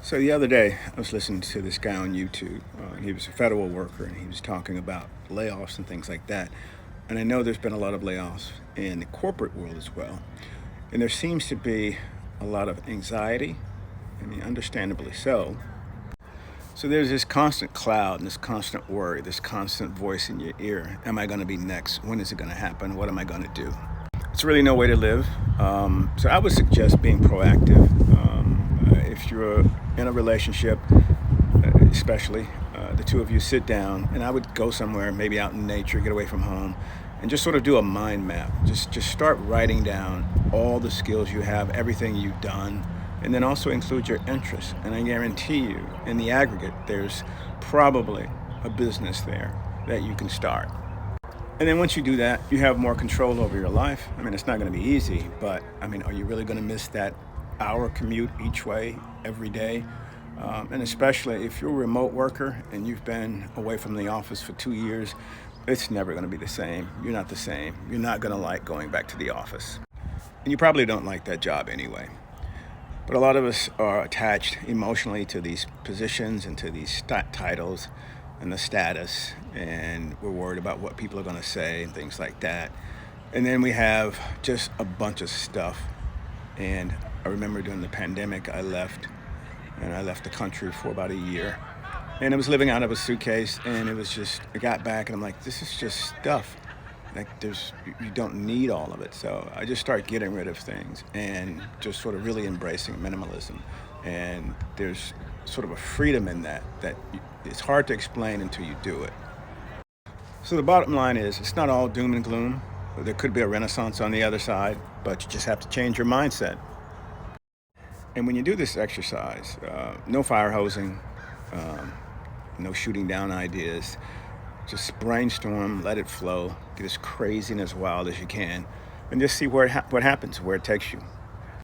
So the other day, I was listening to this guy on YouTube. He was a federal worker, and he was talking about layoffs and things like that. And I know there's been a lot of layoffs in the corporate world as well. And there seems to be a lot of anxiety. I mean, understandably so. So there's this constant cloud and this constant worry, this constant voice in your ear. Am I going to be next? When is it going to happen? What am I going to do? It's really no way to live. So I would suggest being proactive. If you're in a relationship, especially, the two of you sit down, and I would go somewhere, maybe out in nature, get away from home, and just sort of do a mind map. Just start writing down all the skills you have, everything you've done, and then also include your interests. And I guarantee you, in the aggregate, there's probably a business there that you can start. And then once you do that, you have more control over your life. I mean, it's not going to be easy, but I mean, are you really going to miss that hour commute each way every day? And especially if you're a remote worker and you've been away from the office for 2 years, it's never going to be the same. You're not the same. You're not going to like going back to the office. And you probably don't like that job anyway. But a lot of us are attached emotionally to these positions and to these titles and the status, and we're worried about what people are going to say and things like that. And then we have just a bunch of stuff. And I remember during the pandemic, I left the country for about a year. And I was living out of a suitcase, and I got back and I'm like, this is just stuff. Like you don't need all of it. So I just start getting rid of things and just sort of really embracing minimalism. And there's sort of a freedom in that it's hard to explain until you do it. So the bottom line is, it's not all doom and gloom. There could be a renaissance on the other side, but you just have to change your mindset. And when you do this exercise, no fire hosing, no shooting down ideas. Just brainstorm, let it flow, get as crazy and as wild as you can, and just see what happens, where it takes you.